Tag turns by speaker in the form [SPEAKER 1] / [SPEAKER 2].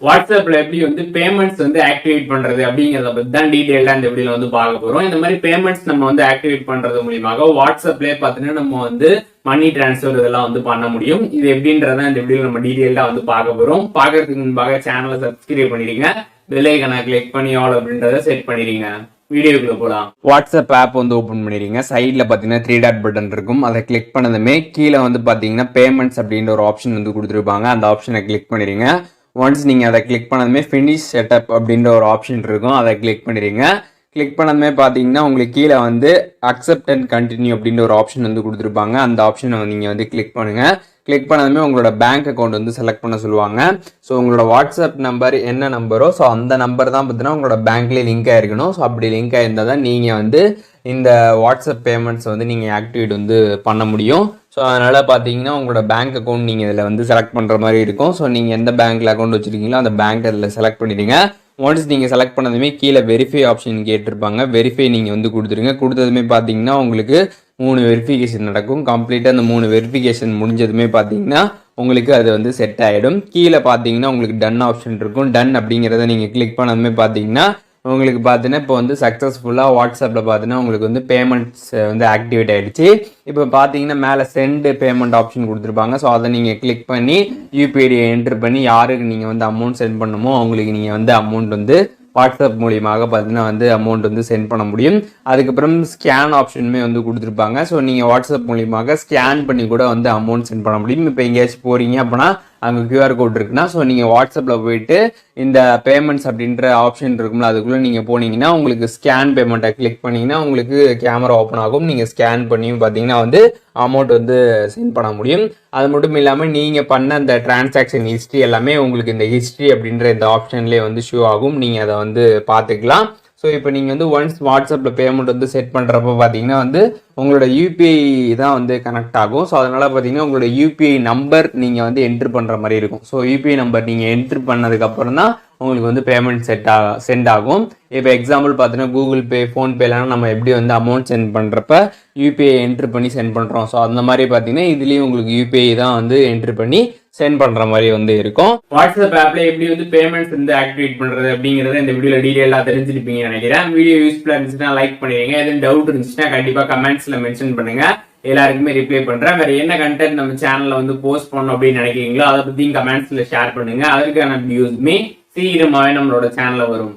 [SPEAKER 1] வாட்ஸ்அப்ல எப்படி வந்து பேமெண்ட்ஸ் வந்து ஆக்டிவேட் பண்றது அப்படிங்கறத பத்தி தான் டீடைலா இந்த வீடியோல வந்து பார்க்க போறோம். இந்த மாதிரி பேமெண்ட்ஸ் நம்ம வந்து ஆக்டிவேட் பண்றது மூலியமாக வாட்ஸ்அப்லயே பாத்தீங்கன்னா நம்ம வந்து மணி டிரான்ஸ்ஃபர் இதெல்லாம் வந்து பண்ண முடியும். இது எப்படின்றத இந்த வீடியோல நம்ம டீடைலா வந்து பார்க்க போறோம். பார்க்கறதுக்கு முன்பாக சேனலை சப்ஸ்கிரைப் பண்ணிடுங்க, பெல் ஐகானை கிளிக் பண்ணி ஆல் அப்படின்றத செட் பண்ணிடுங்க. வீடியோக்குள்ள போலாம். வாட்ஸ்அப் ஆப் வந்து ஓபன் பண்ணிடுங்க. சைட்ல பாத்தீங்கன்னா 3 டாட் பட்டன் இருக்கும். அதை கிளிக் பண்ணதுமே கீழே வந்து பாத்தீங்கன்னா பேமெண்ட்ஸ் அப்படின்ற ஒரு ஆப்ஷன் வந்து கொடுத்துருப்பாங்க. அந்த ஆப்ஷனை கிளிக் பண்ணிடுங்க. ஒன்ஸ் நீங்கள் அதை கிளிக் பண்ணதுமே ஃபினிஷ் செட்டப் அப்படின்ற ஒரு ஆப்ஷன் இருக்கும். அதை கிளிக் பண்ணிடுங்க. கிளிக் பண்ணதுமே பார்த்தீங்கன்னா உங்களுக்கு கீழே வந்து அக்செப்ட் அண்ட் கண்டினியூ அப்படின்ற ஒரு ஆப்ஷன் வந்து கொடுத்துருப்பாங்க. அந்த ஆப்ஷனை நீங்கள் வந்து கிளிக் பண்ணுங்கள். கிளிக் பண்ணதுமே உங்களோட பேங்க் அக்கௌண்ட் வந்து செலக்ட் பண்ண சொல்லுவாங்க. ஸோ உங்களோட வாட்ஸ்அப் நம்பர் என்ன நம்பரோ ஸோ அந்த நம்பர் தான் பார்த்தீங்கன்னா உங்களோட பேங்க்லேயே லிங்க் ஆயிருக்கணும். ஸோ அப்படி லிங்க் ஆயிருந்தால் தான் நீங்கள் வந்து இந்த வாட்ஸ்அப் பேமெண்ட்ஸ் வந்து நீங்கள் ஆக்டிவேட் வந்து பண்ண முடியும். ஸோ அதனால் பார்த்தீங்கன்னா உங்களோட பேங்க் அக்கௌண்ட் நீங்கள் இதில் வந்து செலக்ட் பண்ணுற மாதிரி இருக்கும். ஸோ நீங்கள் எந்த பேங்க்கில் அக்கௌண்ட் வச்சுருக்கீங்களோ அந்த பேங்க் அதில் செலக்ட் பண்ணிடுங்க. ஒன்ஸ் நீங்கள் செலக்ட் பண்ணதுமே கீழே வெரிஃபை ஆப்ஷன் கேட்டிருப்பாங்க. வெரிஃபை நீங்கள் வந்து கொடுத்துருங்க. கொடுத்ததுமே பார்த்தீங்கன்னா உங்களுக்கு 3 வெரிஃபிகேஷன் நடக்கும். கம்ப்ளீட்டாக அந்த 3 வெரிஃபிகேஷன் முடிஞ்சதுமே பார்த்தீங்கன்னா உங்களுக்கு அது வந்து செட் ஆகிடும். கீழே பார்த்தீங்கன்னா உங்களுக்கு டன் ஆப்ஷன் இருக்கும். டன் அப்படிங்கிறத நீங்கள் கிளிக் பண்ணதுமே பார்த்தீங்கன்னா உங்களுக்கு பார்த்தீங்கன்னா இப்போ வந்து சக்ஸஸ்ஃபுல்லாக வாட்ஸ்அப்பில் பார்த்தீங்கன்னா உங்களுக்கு வந்து பேமெண்ட்ஸ் வந்து ஆக்டிவேட் ஆகிடுச்சு. இப்போ பார்த்தீங்கன்னா மேலே சென்ட் பேமெண்ட் ஆப்ஷன் கொடுத்துருப்பாங்க. ஸோ அதை நீங்கள் கிளிக் பண்ணி யூபிஐடியை என்ட்ரு பண்ணி யாருக்கு நீங்கள் வந்து அமௌண்ட் சென்ட் பண்ணணுமோ அவங்களுக்கு நீங்கள் வந்து அமௌண்ட் வந்து வாட்ஸ்அப் மூலியமாக பார்த்தீங்கன்னா வந்து அமௌண்ட் வந்து சென்ட் பண்ண முடியும். அதுக்கப்புறம் ஸ்கேன் ஆப்ஷனுமே வந்து கொடுத்துருப்பாங்க. ஸோ நீங்கள் வாட்ஸ்அப் மூலியமாக ஸ்கேன் பண்ணி கூட வந்து அமௌண்ட் சென்ட் பண்ண முடியும். இப்போ எங்கேயாச்சும் போகிறீங்க அப்படின்னா அங்கே கியூஆர் கோட் இருக்குன்னா ஸோ நீங்கள் வாட்ஸ்அப்பில் போயிட்டு இந்த பேமெண்ட்ஸ் அப்படின்ற ஆப்ஷன் இருக்கும்ல அதுக்குள்ளே நீங்கள் போனீங்கன்னா உங்களுக்கு ஸ்கேன் பேமெண்ட்டை கிளிக் பண்ணிங்கன்னா உங்களுக்கு கேமரா ஓப்பன் ஆகும். நீங்கள் ஸ்கேன் பண்ணியும் பார்த்தீங்கன்னா வந்து அமௌண்ட் வந்து சென்ட் பண்ண முடியும். அது மட்டும் இல்லாமல் நீங்கள் பண்ண அந்த டிரான்சாக்ஷன் ஹிஸ்ட்ரி எல்லாமே உங்களுக்கு இந்த ஹிஸ்ட்ரி அப்படின்ற இந்த ஆப்ஷன்லேயே வந்து ஷோ ஆகும். நீங்கள் அதை வந்து பார்த்துக்கலாம். ஸோ இப்போ நீங்கள் வந்து ஒன்ஸ் வாட்ஸ்அப்பில் பேமெண்ட் வந்து செட் பண்ணுறப்ப பார்த்தீங்கன்னா வந்து உங்களோட யூபிஐ தான் வந்து கனெக்ட் ஆகும். ஸோ அதனால் பார்த்தீங்கன்னா உங்களோட யூபிஐ நம்பர் நீங்கள் வந்து என்ட்ரு பண்ணுற மாதிரி இருக்கும். ஸோ யூபிஐ நம்பர் நீங்கள் என்ட்ரு பண்ணதுக்கப்புறம் தான் உங்களுக்கு வந்து பேமெண்ட் சென்ட் ஆகும். இப்போ எக்ஸாம்பிள் பார்த்தீங்கன்னா கூகுள் பே, ஃபோன்பேலாம் நம்ம எப்படி வந்து அமௌண்ட் சென்ட் பண்ணுறப்ப யூபிஐ என்ட்ரு பண்ணி சென்ட் பண்ணுறோம். ஸோ அந்த மாதிரி பார்த்தீங்கன்னா இதுலேயும் உங்களுக்கு யூபிஐ தான் வந்து என்ட்ரு பண்ணி சென்ட் பண்ற மாதிரி வந்து இருக்கும். வாட்ஸ்அப் ஆப்ல எப்படி வந்து பேமெண்ட்ஸ் வந்து ஆக்டிவேட் பண்றது அப்படிங்கறத இந்த வீடியோல டீடைலா தெரிஞ்சிருப்பீங்கன்னு நினைக்கிறேன். வீடியோ யூஸ்ஃபுல்லா இருந்துச்சுன்னா லைக் பண்ணிடுங்க. எதுவும் டவுட் இருந்துச்சுன்னா கண்டிப்பா கமெண்ட்ஸ்ல மென்ஷன் பண்ணுங்க. எல்லாருக்குமே ரிப்ளை பண்றேன். வேற என்ன கண்டென்ட் நம்ம சேனல்ல வந்து போஸ்ட் பண்ணணும் அப்படின்னு நினைக்கிறீங்களோ அதை பத்தியும் கமெண்ட்ஸ்ல ஷேர் பண்ணுங்க. அதுக்கான வியூஸ்மே சீக்கிரமாவே நம்மளோட சேனல்ல வரும்.